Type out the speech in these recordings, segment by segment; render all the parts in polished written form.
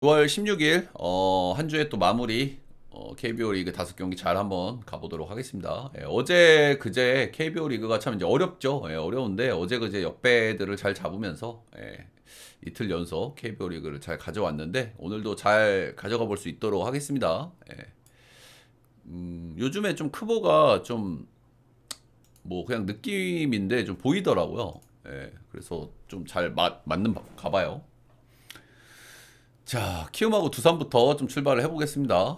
6월 16일 한 주에 또 마무리 KBO 리그 5경기 잘 한번 가보도록 하겠습니다. 어제 그제 KBO 리그가 참 이제 어렵죠. 어려운데 어제 그제 역배들을 잘 잡으면서 이틀 연속 KBO 리그를 잘 가져왔는데 오늘도 잘 가져가 볼 수 있도록 하겠습니다. 요즘에 좀 크보가 좀 뭐 그냥 느낌인데 좀 보이더라고요. 그래서 좀 잘 맞는 가봐요. 자, 키움하고 두산부터 좀 출발을 해보겠습니다.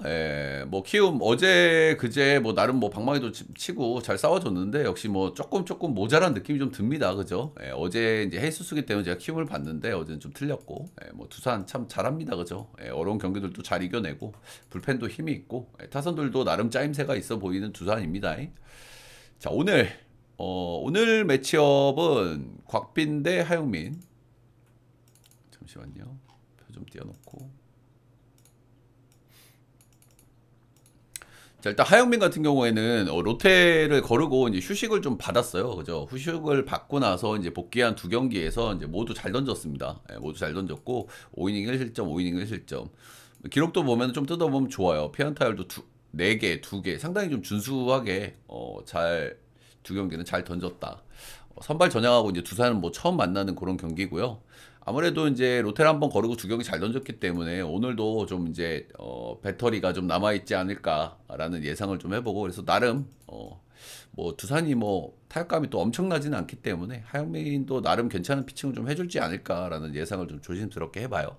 뭐 키움 어제 그제 뭐 나름 뭐 방망이도 치고 잘 싸워줬는데 역시 뭐 조금 모자란 느낌이 좀 듭니다. 그죠? 어제 이제 헤이스수기 때문에 제가 키움을 봤는데 어제는 좀 틀렸고, 뭐 두산 참 잘합니다. 그죠? 어려운 경기들도 잘 이겨내고 불펜도 힘이 있고 타선들도 나름 짜임새가 있어 보이는 두산입니다. 자, 오늘 매치업은 곽빈 대 하영민. 잠시만요. 표 좀 띄워놓고. 자, 일단 하영민 같은 경우에는 롯데를 거르고 이제 휴식을 좀 받았어요. 그죠? 휴식을 받고 나서 이제 복귀한 두 경기에서 이제 모두 잘 던졌습니다. 모두 잘 던졌고 5이닝 1실점, 5이닝 1실점. 기록도 보면 좀 뜯어보면 좋아요. 피안타율도 4개, 2개. 상당히 좀 준수하게 잘 두 경기는 잘 던졌다. 선발 전향하고 이제 두산은 뭐 처음 만나는 그런 경기고요. 아무래도 이제 롯데를 한번 거르고 두 경기 잘 던졌기 때문에 오늘도 좀 이제 배터리가 좀 남아 있지 않을까라는 예상을 좀 해보고 그래서 나름 뭐 두산이 뭐 타격감이 또 엄청나지는 않기 때문에 하영민도 나름 괜찮은 피칭을 좀 해줄지 않을까라는 예상을 좀 조심스럽게 해봐요.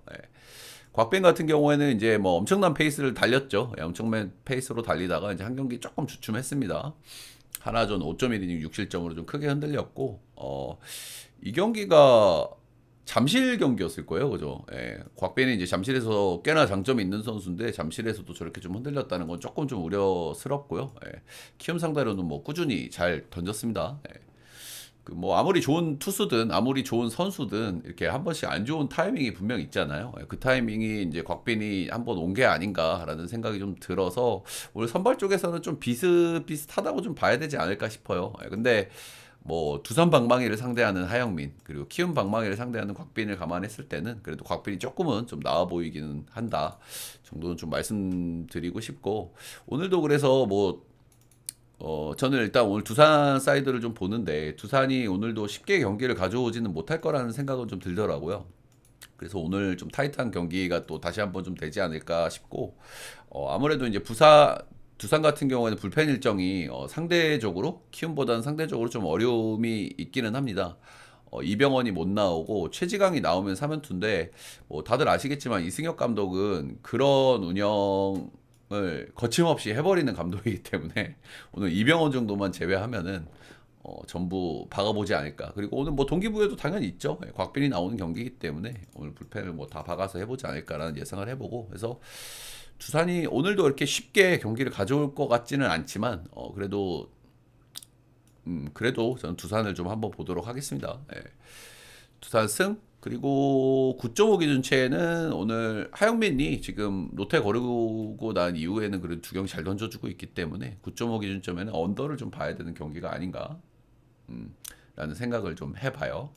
곽빈 같은 경우에는 이제 뭐 엄청난 페이스를 달렸죠. 엄청난 페이스로 달리다가 이제 한 경기 조금 주춤했습니다. 하나전 5.1이닝 6실점으로 좀 크게 흔들렸고 이 경기가 잠실 경기였을 거예요. 그죠? 곽빈이 이제 잠실에서 꽤나 장점이 있는 선수인데 잠실에서도 저렇게 좀 흔들렸다는 건 조금 좀 우려스럽고요. 키움 상대로는 뭐 꾸준히 잘 던졌습니다. 그 뭐 아무리 좋은 투수든 아무리 좋은 선수든 이렇게 한 번씩 안 좋은 타이밍이 분명 있잖아요. 그 타이밍이 이제 곽빈이 한 번 온 게 아닌가라는 생각이 좀 들어서 오늘 선발 쪽에서는 좀 비슷비슷하다고 좀 봐야 되지 않을까 싶어요. 근데 뭐 두산 방망이를 상대하는 하영민 그리고 키움 방망이를 상대하는 곽빈을 감안했을 때는 그래도 곽빈이 조금은 좀 나아 보이기는 한다 정도는 좀 말씀드리고 싶고 오늘도 그래서 뭐 저는 일단 오늘 두산 사이드를 좀 보는데 두산이 오늘도 쉽게 경기를 가져오지는 못할 거라는 생각은 좀 들더라고요. 그래서 오늘 좀 타이트한 경기가 또 다시 한번 좀 되지 않을까 싶고 아무래도 이제 두산 같은 경우에는 불펜 일정이 상대적으로 키움보다는 상대적으로 좀 어려움이 있기는 합니다. 이병헌이 못 나오고 최지강이 나오면 3연투인데 뭐 다들 아시겠지만 이승엽 감독은 그런 운영을 거침없이 해버리는 감독이기 때문에 오늘 이병헌 정도만 제외하면은 전부 박아보지 않을까. 그리고 오늘 뭐 동기부여도 당연히 있죠. 곽빈이 나오는 경기이기 때문에 오늘 불펜을 뭐 다 박아서 해보지 않을까라는 예상을 해보고 그래서 두산이 오늘도 이렇게 쉽게 경기를 가져올 것 같지는 않지만 그래도 저는 두산을 좀 한번 보도록 하겠습니다. 두산 승 그리고 9.5 기준체는 오늘 하영민이 지금 롯데 거르고 난 이후에는 그래도 두 경기 잘 던져주고 있기 때문에 9.5 기준점에는 언더를 좀 봐야 되는 경기가 아닌가 라는 생각을 좀 해봐요.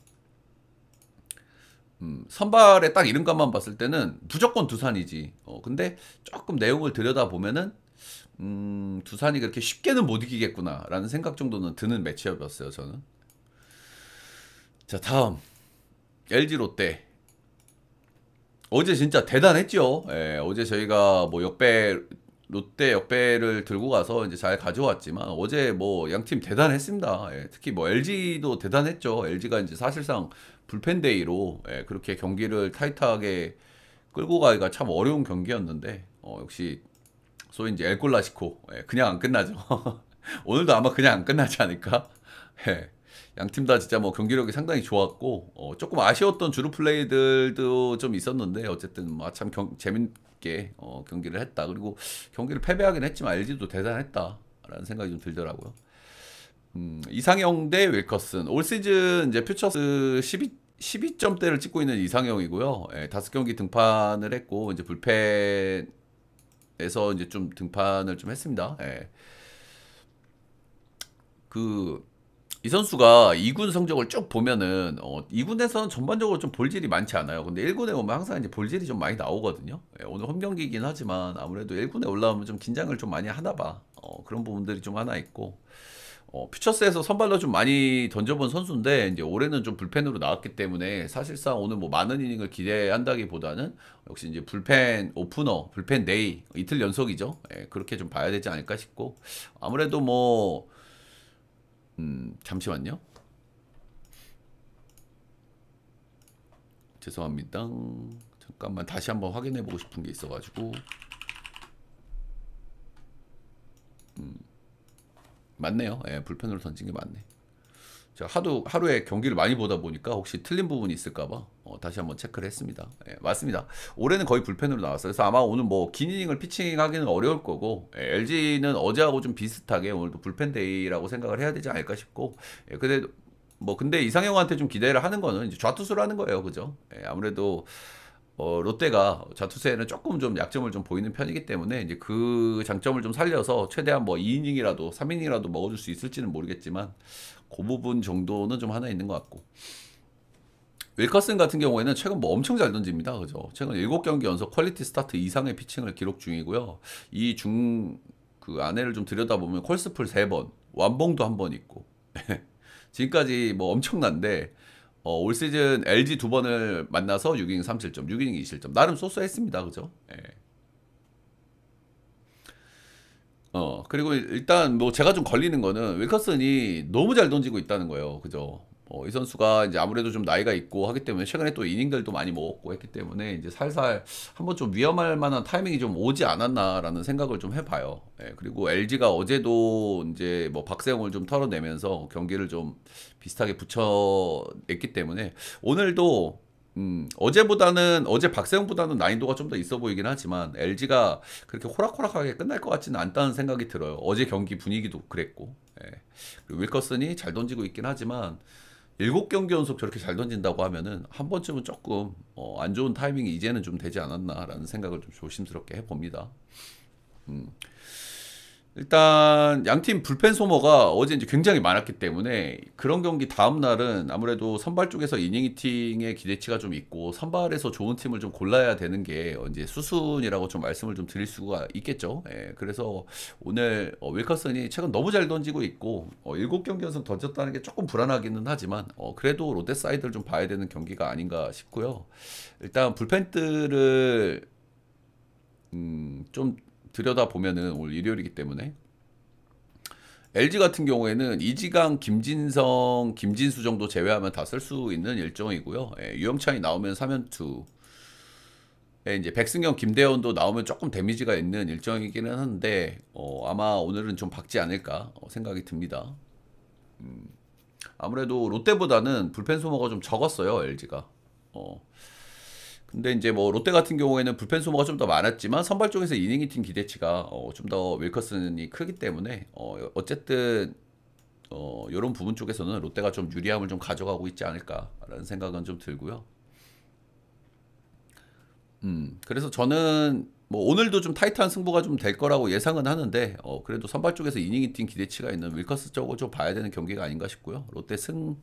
선발의 딱 이름값만 봤을 때는 무조건 두산이지. 근데 조금 내용을 들여다보면은 두산이 그렇게 쉽게는 못 이기겠구나라는 생각 정도는 드는 매치업이었어요. 저는. 자, 다음 LG 롯데. 어제 진짜 대단했죠. 어제 저희가 뭐 롯데 역배를 들고 가서 이제 잘 가져왔지만 어제 뭐 양팀 대단했습니다. 특히 뭐 LG도 대단했죠. LG가 이제 사실상 불펜 데이로 그렇게 경기를 타이트하게 끌고 가기가 참 어려운 경기였는데 역시 소위 이제 엘콜라시코 그냥 안 끝나죠. 오늘도 아마 그냥 안 끝나지 않을까? 예. 양팀 다 진짜 뭐 경기력이 상당히 좋았고 조금 아쉬웠던 주루 플레이들도 좀 있었는데 어쨌든 뭐참 재밌게 경기를 했다. 그리고 경기를 패배하긴 했지만 LG도 대단했다라는 생각이 좀 들더라고요. 이상형 대 윌커슨 올 시즌 이제 퓨처스 12점대를 찍고 있는 이상형이고요. 5경기 등판을 했고 이제 불펜에서 이제 좀 등판을 좀 했습니다. 그 이 선수가 2군 성적을 쭉 보면은 2군에서는 전반적으로 좀 볼질이 많지 않아요. 근데 1군에 오면 항상 이제 볼질이 좀 많이 나오거든요. 예, 오늘 홈 경기이긴 하지만 아무래도 1군에 올라오면 좀 긴장을 좀 많이 하나 봐. 그런 부분들이 좀 하나 있고. 퓨처스에서 선발로 좀 많이 던져본 선수인데 이제 올해는 좀 불펜으로 나왔기 때문에 사실상 오늘 뭐 많은 이닝을 기대한다기보다는 역시 이제 불펜 오프너, 불펜 데이 이틀 연속이죠. 예, 그렇게 좀 봐야 되지 않을까 싶고 아무래도 뭐 잠시만요. 죄송합니다. 잠깐만 다시 한번 확인해 보고 싶은 게 있어가지고 맞네요. 예, 불펜으로 던진 게 맞네. 제가 하루에 경기를 많이 보다 보니까 혹시 틀린 부분이 있을까봐 다시 한번 체크를 했습니다. 예, 맞습니다. 올해는 거의 불펜으로 나왔어요. 그래서 아마 오늘 뭐 긴 이닝을 피칭하기는 어려울 거고 LG는 어제하고 좀 비슷하게 오늘도 불펜 데이라고 생각을 해야 되지 않을까 싶고 근데 뭐 근데 이상형한테 좀 기대를 하는 거는 이제 좌투수를 하는 거예요, 그죠? 아무래도 롯데가 좌투수에는 조금 좀 약점을 좀 보이는 편이기 때문에 이제 그 장점을 좀 살려서 최대한 뭐 2이닝이라도 3이닝이라도 먹어줄 수 있을지는 모르겠지만 그 부분 정도는 좀 하나 있는 것 같고 윌커슨 같은 경우에는 최근 뭐 엄청 잘 던집니다. 그죠? 최근 7경기 연속 퀄리티 스타트 이상의 피칭을 기록 중이고요. 그 안에를 좀 들여다보면 콜스풀 3번, 완봉도 한 번 있고 지금까지 뭐 엄청난데 올 시즌 LG 2번을 만나서 6이닝 3실점, 6이닝 2실점. 나름 쏘쏘했습니다. 그죠? 예. 그리고 일단 뭐 제가 좀 걸리는 거는 윌커슨이 너무 잘 던지고 있다는 거예요. 그죠? 이 선수가 이제 아무래도 좀 나이가 있고 하기 때문에 최근에 또 이닝들도 많이 먹었고 했기 때문에 이제 살살 한번 좀 위험할 만한 타이밍이 좀 오지 않았나라는 생각을 좀 해봐요. 예, 그리고 LG가 어제도 이제 뭐 박세웅을 좀 털어내면서 경기를 좀 비슷하게 붙여냈기 때문에 오늘도 어제 박세웅보다는 난이도가 좀 더 있어 보이긴 하지만 LG가 그렇게 호락호락하게 끝날 것 같지는 않다는 생각이 들어요. 어제 경기 분위기도 그랬고. 예. 그리고 윌커슨이 잘 던지고 있긴 하지만 7경기 연속 저렇게 잘 던진다고 하면은 한 번쯤은 조금 안 좋은 타이밍이 이제는 좀 되지 않았나라는 생각을 좀 조심스럽게 해봅니다. 일단 양팀 불펜 소모가 어제 이제 굉장히 많았기 때문에 그런 경기 다음 날은 아무래도 선발 쪽에서 이닝 히팅의 기대치가 좀 있고 선발에서 좋은 팀을 좀 골라야 되는 게 이제 수순이라고 좀 말씀을 좀 드릴 수가 있겠죠. 예, 그래서 오늘 윌커슨이 최근 너무 잘 던지고 있고 7경기 연속 던졌다는 게 조금 불안하기는 하지만 그래도 롯데 사이드를 좀 봐야 되는 경기가 아닌가 싶고요. 일단 불펜들을 좀 들여다 보면은 오늘 일요일이기 때문에 LG 같은 경우에는 이지강, 김진성, 김진수 정도 제외하면 다 쓸 수 있는 일정이고요. 유영찬이 나오면 3연투. 이제 백승경, 김대현도 나오면 조금 데미지가 있는 일정이기는 한데 아마 오늘은 좀 박지 않을까 생각이 듭니다. 아무래도 롯데보다는 불펜 소모가 좀 적었어요, LG가. 근데 이제 뭐 롯데 같은 경우에는 불펜 소모가 좀 더 많았지만 선발 쪽에서 이닝 히팅 기대치가 좀 더 윌커슨이 크기 때문에 어쨌든 이런 부분 쪽에서는 롯데가 좀 유리함을 좀 가져가고 있지 않을까라는 생각은 좀 들고요. 그래서 저는 뭐 오늘도 좀 타이트한 승부가 좀 될 거라고 예상은 하는데 그래도 선발 쪽에서 이닝 히팅 기대치가 있는 윌커스 쪽을 좀 봐야 되는 경기가 아닌가 싶고요. 롯데 승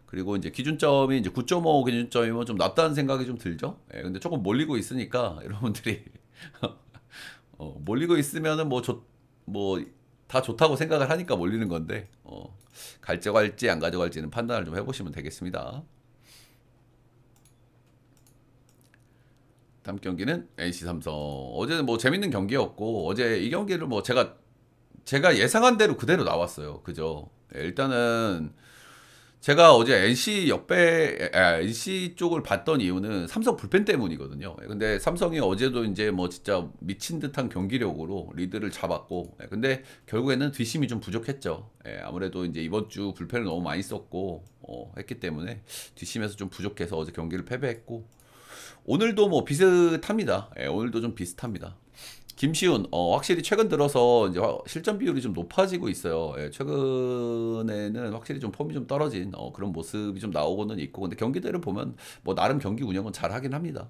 그리고 이제 기준점이 이제 9.5 기준점이면 좀 낮다는 생각이 좀 들죠. 근데 조금 몰리고 있으니까 여러분들이 몰리고 있으면은 뭐 다 좋다고 생각을 하니까 몰리는 건데 가져갈지 안 가져갈지는 판단을 좀 해보시면 되겠습니다. 다음 경기는 NC 삼성. 어제는 뭐 재밌는 경기였고 어제 이 경기를 뭐 제가 예상한 대로 그대로 나왔어요. 그죠? 일단은 제가 어제 NC 쪽을 봤던 이유는 삼성 불펜 때문이거든요. 근데 삼성이 어제도 이제 뭐 진짜 미친 듯한 경기력으로 리드를 잡았고, 근데 결국에는 뒷심이 좀 부족했죠. 아무래도 이제 이번 주 불펜을 너무 많이 썼고, 했기 때문에 뒷심에서 좀 부족해서 어제 경기를 패배했고, 오늘도 뭐 비슷합니다. 오늘도 좀 비슷합니다. 김시훈, 확실히 최근 들어서 이제 실점 비율이 좀 높아지고 있어요. 예, 최근에는 확실히 좀 폼이 좀 떨어진 그런 모습이 좀 나오고는 있고, 근데 경기들을 보면 뭐 나름 경기 운영은 잘 하긴 합니다.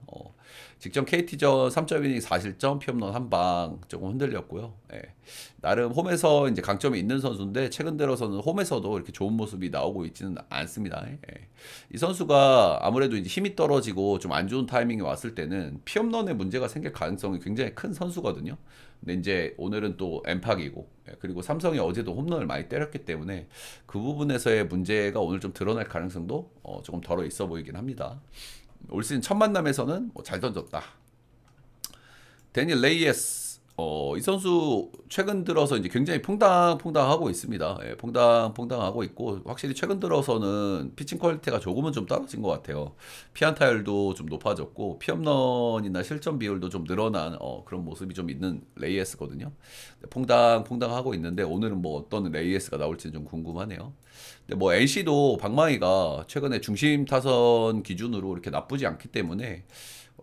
직전 KT전 3.2 4실점, 피홈런 한 방 조금 흔들렸고요. 예, 나름 홈에서 이제 강점이 있는 선수인데 최근 들어서는 홈에서도 이렇게 좋은 모습이 나오고 있지는 않습니다. 예. 이 선수가 아무래도 이제 힘이 떨어지고 좀 안 좋은 타이밍이 왔을 때는 피홈런에 문제가 생길 가능성이 굉장히 큰 선수거든요. 근데 이제 오늘은 또 엠팍이고, 그리고 삼성이 어제도 홈런을 많이 때렸기 때문에 그 부분에서의 문제가 오늘 좀 드러날 가능성도 조금 덜어 있어 보이긴 합니다. 올 시즌 첫 만남에서는 잘 던졌다. 데니엘 레이에스, 이 선수 최근 들어서 이제 굉장히 퐁당퐁당하고 있습니다. 예, 퐁당퐁당하고 있고, 확실히 최근 들어서는 피칭 퀄리티가 조금은 좀 떨어진 것 같아요. 피안타율도 좀 높아졌고, 피홈런이나 실점 비율도 좀 늘어난 그런 모습이 좀 있는 레이에스거든요. 퐁당퐁당하고 있는데 오늘은 뭐 어떤 레이에스가 나올지 좀 궁금하네요. 근데 뭐 NC도 방망이가 최근에 중심 타선 기준으로 이렇게 나쁘지 않기 때문에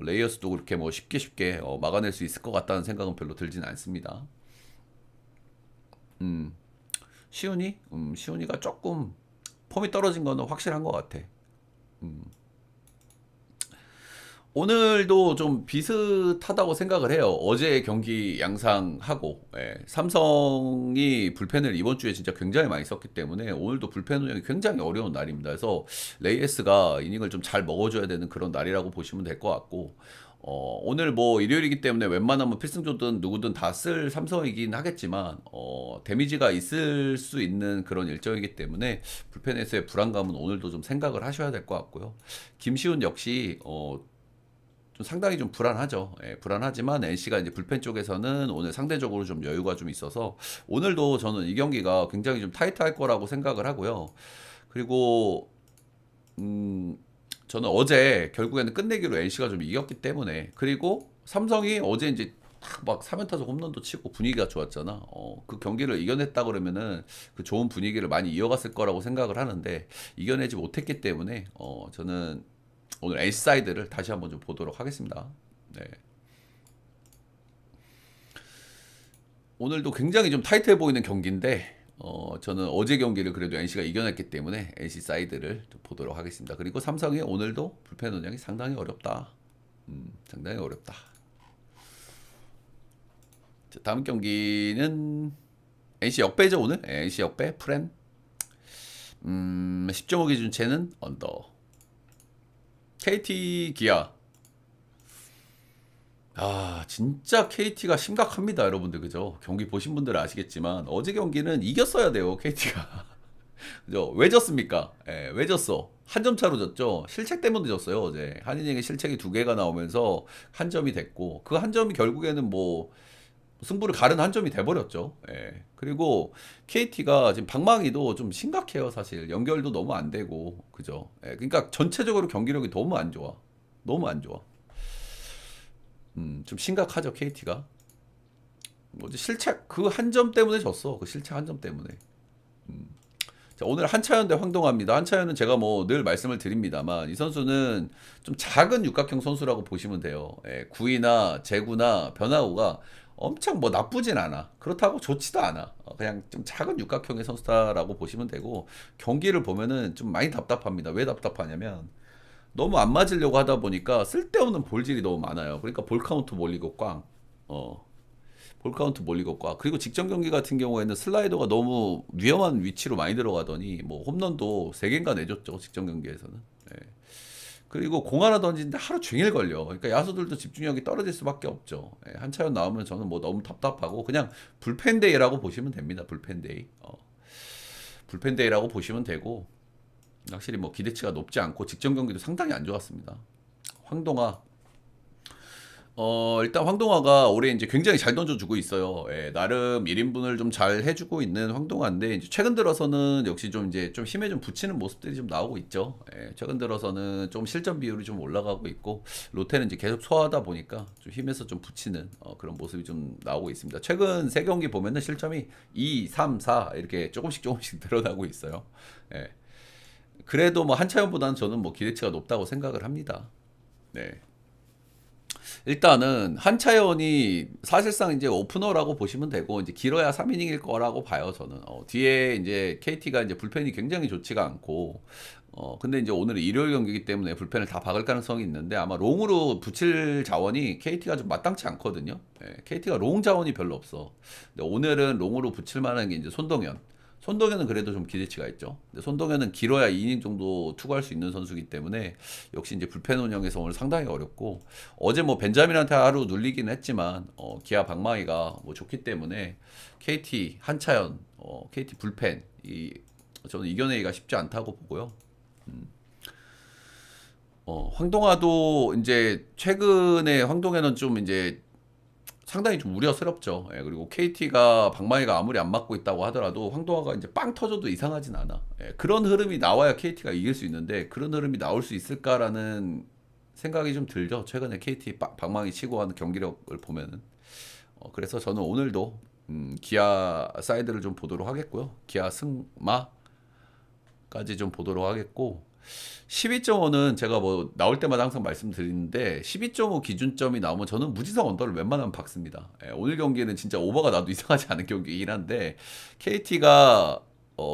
레이어스도 그렇게 뭐 쉽게 막아낼 수 있을 것 같다는 생각은 별로 들진 않습니다. 시훈이? 시훈이가 조금 폼이 떨어진 거는 확실한 것 같아. 오늘도 좀 비슷하다고 생각을 해요. 어제 경기 양상하고, 삼성이 불펜을 이번 주에 진짜 굉장히 많이 썼기 때문에 오늘도 불펜 운영이 굉장히 어려운 날입니다. 그래서 레이에스가 이닝을 좀 잘 먹어줘야 되는 그런 날이라고 보시면 될 것 같고, 오늘 뭐 일요일이기 때문에 웬만하면 필승조든 누구든 다 쓸 삼성이긴 하겠지만, 데미지가 있을 수 있는 그런 일정이기 때문에 불펜에서의 불안감은 오늘도 좀 생각을 하셔야 될 것 같고요. 김시훈 역시 좀 상당히 좀 불안하죠. 예, 불안하지만 NC가 이제 불펜 쪽에서는 오늘 상대적으로 좀 여유가 좀 있어서 오늘도 저는 이 경기가 굉장히 좀 타이트할 거라고 생각을 하고요. 그리고 저는 어제 결국에는 끝내기로 NC가 좀 이겼기 때문에, 그리고 삼성이 어제 이제 막 3연타석 홈런도 치고 분위기가 좋았잖아. 그 경기를 이겨냈다 그러면은 그 좋은 분위기를 많이 이어갔을 거라고 생각을 하는데 이겨내지 못했기 때문에 저는 오늘 NC 사이드를 다시 한번 좀 보도록 하겠습니다. 네. 오늘도 굉장히 좀 타이트해 보이는 경기인데 저는 어제 경기를 그래도 NC가 이겨냈기 때문에 NC 사이드를 좀 보도록 하겠습니다. 그리고 삼성이 오늘도 불펜 운영이 상당히 어렵다. 상당히 어렵다. 자, 다음 경기는 NC 역배죠 오늘. NC 역배 프렌. 10.5 기준체는 언더. KT 기아. 진짜 KT가 심각합니다, 여러분들. 그죠? 경기 보신 분들은 아시겠지만 어제 경기는 이겼어야 돼요, KT가. 그죠? 왜 졌습니까? 왜 졌어? 한 점 차로 졌죠. 실책 때문에 졌어요, 어제. 한인에게 실책이 2개가 나오면서 한 점이 됐고, 그 한 점이 결국에는 뭐 승부를 가른 한 점이 돼버렸죠. 그리고 KT가 지금 방망이도 좀 심각해요, 사실. 연결도 너무 안 되고, 그죠? 그러니까 전체적으로 경기력이 너무 안 좋아. 너무 안 좋아. 좀 심각하죠, KT가. 뭐지, 실책 그 한 점 때문에 졌어. 그 실책 한 점 때문에. 자, 오늘 한차연 대 황동아입니다. 한차연은 제가 뭐 늘 말씀을 드립니다만 이 선수는 좀 작은 육각형 선수라고 보시면 돼요. 구이나 제구나 변화구가 엄청 뭐 나쁘진 않아. 그렇다고 좋지도 않아. 그냥 좀 작은 육각형의 선수다라고 보시면 되고, 경기를 보면은 좀 많이 답답합니다. 왜 답답하냐면 너무 안 맞으려고 하다 보니까 쓸데없는 볼질이 너무 많아요. 그러니까 볼 카운트 몰리고 꽝. 볼 카운트 몰리고 꽝. 그리고 직전 경기 같은 경우에는 슬라이더가 너무 위험한 위치로 많이 들어가더니 뭐 홈런도 3개인가 내줬죠, 직전 경기에서는. 그리고 공 하나 던지는데 하루 종일 걸려. 그러니까 야수들도 집중력이 떨어질 수밖에 없죠. 한차연 나오면 저는 뭐 너무 답답하고 그냥 불펜데이라고 보시면 됩니다. 불펜데이. 불펜데이라고 보시면 되고, 확실히 뭐 기대치가 높지 않고 직전 경기도 상당히 안 좋았습니다. 황동아. 일단 황동아가 올해 이제 굉장히 잘 던져주고 있어요. 나름 1인분을 좀 잘 해주고 있는 황동아인데, 이제 최근 들어서는 역시 좀 이제 좀 힘에 좀 붙이는 모습들이 좀 나오고 있죠. 최근 들어서는 좀 실점 비율이 좀 올라가고 있고, 롯데는 이제 계속 소화하다 보니까 좀 힘에서 좀 붙이는 그런 모습이 좀 나오고 있습니다. 최근 3경기 보면은 실점이 2, 3, 4 이렇게 조금씩 늘어나고 있어요. 그래도 뭐 한차연보다는 저는 뭐 기대치가 높다고 생각을 합니다. 네. 일단은 한차연이 사실상 이제 오프너라고 보시면 되고 이제 길어야 3이닝일 거라고 봐요 저는. 뒤에 이제 KT가 이제 불펜이 굉장히 좋지가 않고 근데 이제 오늘은 일요일 경기이기 때문에 불펜을 다 박을 가능성이 있는데 아마 롱으로 붙일 자원이 KT가 좀 마땅치 않거든요. KT가 롱 자원이 별로 없어. 근데 오늘은 롱으로 붙일 만한 게 이제 손동현. 손동현은 그래도 좀 기대치가 있죠. 근데 손동현은 길어야 2이닝 정도 투구할 수 있는 선수이기 때문에 역시 이제 불펜 운영에서 오늘 상당히 어렵고 어제 뭐 벤자민한테 하루 눌리긴 했지만 기아 박마이가 뭐 좋기 때문에 KT 한차연 KT 불펜 저는 이겨내기가 쉽지 않다고 보고요. 황동아도 이제 최근에 황동현은 좀 이제 상당히 좀 우려스럽죠. 그리고 KT가 방망이가 아무리 안 맞고 있다고 하더라도 황동아가 이제 빵 터져도 이상하진 않아. 그런 흐름이 나와야 KT가 이길 수 있는데 그런 흐름이 나올 수 있을까라는 생각이 좀 들죠. 최근에 KT 방망이 치고 하는 경기력을 보면은. 그래서 저는 오늘도 기아 사이드를 좀 보도록 하겠고요. 기아 승마까지 좀 보도록 하겠고 12.5는 제가 뭐 나올 때마다 항상 말씀드리는데 12.5 기준점이 나오면 저는 무지성 언더를 웬만하면 박습니다. 오늘 경기는 진짜 오버가 나도 이상하지 않은 경기이긴 한데 KT가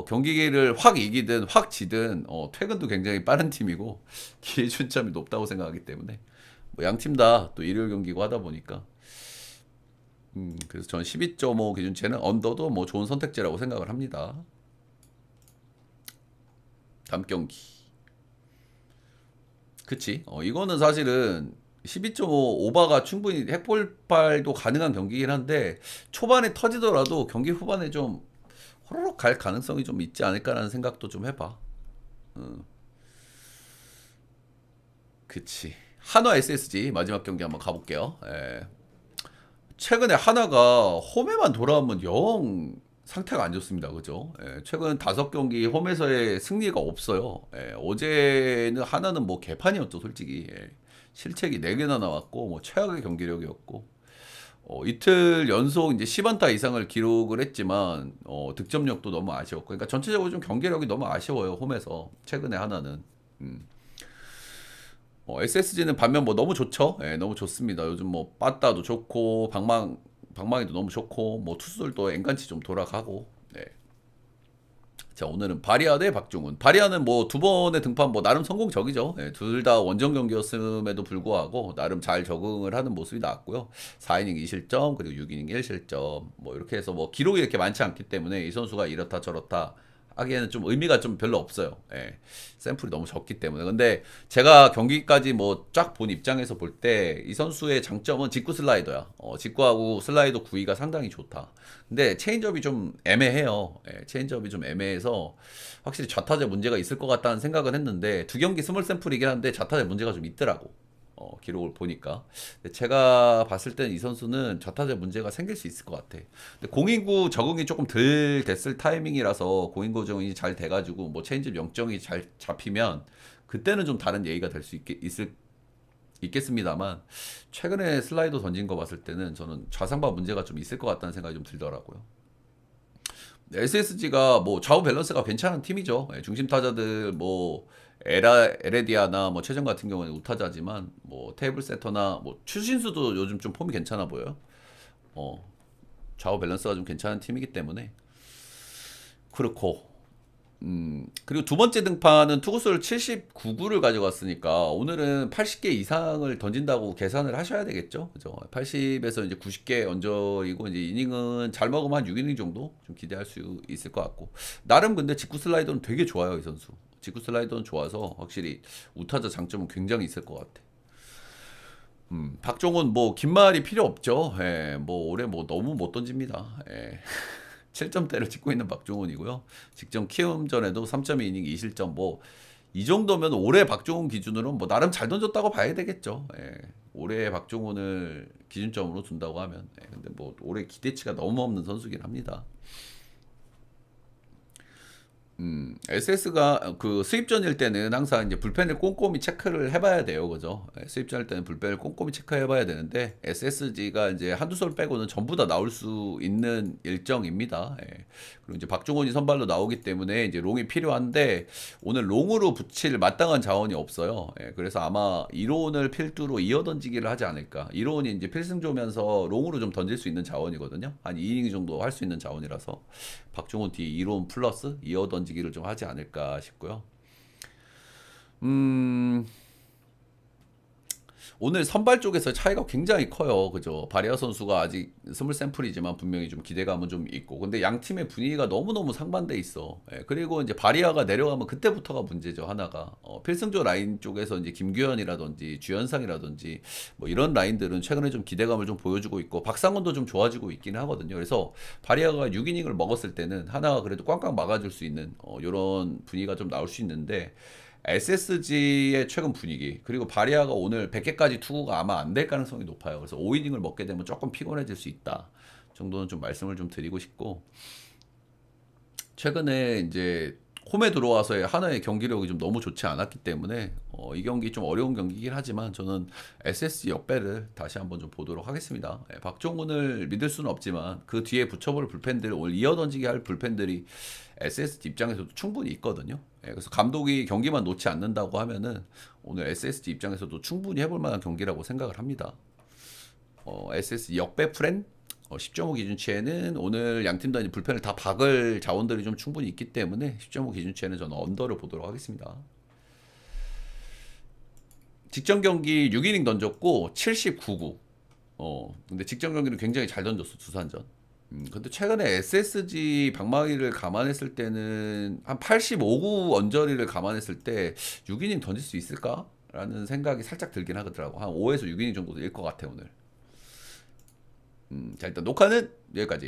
경기를 확 이기든 확 지든 퇴근도 굉장히 빠른 팀이고 기준점이 높다고 생각하기 때문에 뭐 양 팀 다 또 일요일 경기고 하다 보니까 그래서 저는 12.5 기준체는 언더도 뭐 좋은 선택지라고 생각을 합니다. 다음 경기 그치. 이거는 사실은 12.5 오버가 충분히 핵볼발도 가능한 경기긴 한데 초반에 터지더라도 경기 후반에 좀 호로록 갈 가능성이 좀 있지 않을까라는 생각도 좀 해봐. 그치. 한화 SSG 마지막 경기 한번 가볼게요. 최근에 한화가 홈에만 돌아오면 영 상태가 안 좋습니다. 그죠? 최근 5경기 홈에서의 승리가 없어요. 어제는 하나는 뭐 개판이었죠, 솔직히. 실책이 4개나 나왔고, 뭐 최악의 경기력이었고, 이틀 연속 이제 10안타 이상을 기록을 했지만, 득점력도 너무 아쉬웠고, 그러니까 전체적으로 좀 경기력이 너무 아쉬워요, 홈에서. 최근에 하나는. SSG는 반면 뭐 너무 좋죠. 너무 좋습니다. 요즘 뭐 빠따도 좋고 방망이도 너무 좋고 뭐 투수들도 엔간치 좀 돌아가고. 네. 자 오늘은 바리아 대 박종훈. 바리아는 뭐 2번의 등판 뭐 나름 성공적이죠. 둘 다 원정 경기였음에도 불구하고 나름 잘 적응을 하는 모습이 나왔고요. 4이닝 2실점 그리고 6이닝 1실점 뭐 이렇게 해서 뭐 기록이 이렇게 많지 않기 때문에 이 선수가 이렇다 저렇다 하기에는 좀 의미가 좀 별로 없어요. 샘플이 너무 적기 때문에. 근데 제가 경기까지 뭐 쫙 본 입장에서 볼 때 이 선수의 장점은 직구 슬라이더야. 직구하고 슬라이더 구위가 상당히 좋다. 근데 체인지업이 좀 애매해요. 체인지업이 좀 애매해서 확실히 좌타자 문제가 있을 것 같다는 생각은 했는데 2경기 스몰 샘플이긴 한데 좌타자 문제가 좀 있더라고. 기록을 보니까. 근데 제가 봤을 땐 이 선수는 좌타자 문제가 생길 수 있을 것 같아. 근데 공인구 적응이 조금 덜 됐을 타이밍이라서 공인구 적응이 잘 돼가지고 뭐 체인지 영정이 잘 잡히면 그때는 좀 다른 얘기가 될 수 있겠습니다만 최근에 슬라이더 던진 거 봤을 때는 저는 좌상바 문제가 좀 있을 것 같다는 생각이 좀 들더라고요. SSG가 뭐 좌우 밸런스가 괜찮은 팀이죠. 중심 타자들 뭐 에레디아나 뭐 최정 같은 경우는 우타자지만 뭐 테이블 세터나 뭐 추신수도 요즘 좀 폼이 괜찮아 보여요. 좌우 밸런스가 좀 괜찮은 팀이기 때문에 그렇고 그리고 2번째 등판은 투구수를 79구를 가져갔으니까 오늘은 80개 이상을 던진다고 계산을 하셔야 되겠죠. 그죠? 80에서 이제 90개 언저이고 이제 이닝은 잘 먹으면 한 6이닝 정도 좀 기대할 수 있을 것 같고 나름 근데 직구 슬라이더는 되게 좋아요, 이 선수. 직구 슬라이더는 좋아서 확실히 우타자 장점은 굉장히 있을 것 같아. 박종훈 뭐 긴 말이 필요 없죠. 뭐 올해 뭐 너무 못 던집니다. 7점대를 찍고 있는 박종훈이고요. 직전 키움전에도 3.2이닝 2실점 뭐 이 정도면 올해 박종훈 기준으로는 뭐 나름 잘 던졌다고 봐야 되겠죠. 올해 박종훈을 기준점으로 둔다고 하면 근데 뭐 올해 기대치가 너무 없는 선수긴 합니다. SS가 그 수입전일 때는 항상 이제 불펜을 꼼꼼히 체크를 해봐야 돼요. 그죠? 예, 수입전일 때는 불펜을 꼼꼼히 체크해봐야 되는데, SSG가 이제 한두 솔 빼고는 전부 다 나올 수 있는 일정입니다. 예. 그리고 이제 박종원이 선발로 나오기 때문에 이제 롱이 필요한데, 오늘 롱으로 붙일 마땅한 자원이 없어요. 예, 그래서 아마 이론을 필두로 이어 던지기를 하지 않을까. 이론이 이제 필승조면서 롱으로 좀 던질 수 있는 자원이거든요. 한 2이닝 정도 할 수 있는 자원이라서. 박종훈 뒤에 이론 플러스 이어 던지기를 좀 하지 않을까 싶고요. 음, 오늘 선발 쪽에서 차이가 굉장히 커요. 그죠? 바리아 선수가 아직 스물 샘플이지만 분명히 좀 기대감은 좀 있고. 근데 양 팀의 분위기가 너무너무 상반돼 있어. 예, 그리고 이제 바리아가 내려가면 그때부터가 문제죠. 하나가. 필승조 라인 쪽에서 이제 김규현이라든지 주현상이라든지 뭐 이런 라인들은 최근에 좀 기대감을 좀 보여주고 있고, 박상원도 좀 좋아지고 있긴 하거든요. 그래서 바리아가 6이닝을 먹었을 때는 하나가 그래도 꽝꽝 막아줄 수 있는 이런 분위기가 좀 나올 수 있는데, SSG의 최근 분위기, 그리고 바리아가 오늘 100개까지 투구가 아마 안 될 가능성이 높아요. 그래서 5이닝을 먹게 되면 조금 피곤해질 수 있다 정도는 좀 말씀을 좀 드리고 싶고, 최근에 이제 홈에 들어와서의 하나의 경기력이 좀 너무 좋지 않았기 때문에 이 경기 좀 어려운 경기이긴 하지만 저는 SSG 역배를 다시 한번 좀 보도록 하겠습니다. 예, 박종훈을 믿을 수는 없지만 그 뒤에 붙여볼 불펜들, 오늘 이어 던지기 할 불펜들이 SSG 입장에서도 충분히 있거든요. 예, 그래서 감독이 경기만 놓지 않는다고 하면은 오늘 SSG 입장에서도 충분히 해볼 만한 경기라고 생각을 합니다. SSG 역배 프렌 10.5 기준치에는 오늘 양팀 다 불펜을 다 박을 자원들이 좀 충분히 있기 때문에 10.5 기준치에는 저는 언더를 보도록 하겠습니다. 직전 경기 6이닝 던졌고 79구. 근데 직전 경기는 굉장히 잘 던졌어, 두산전. 근데 최근에 SSG 방망이를 감안했을 때는 한 85구 언저리를 감안했을 때 6이닝 던질 수 있을까? 라는 생각이 살짝 들긴 하더라고. 한 5에서 6이닝 정도 될 것 같아, 오늘. 자, 일단 녹화는 여기까지.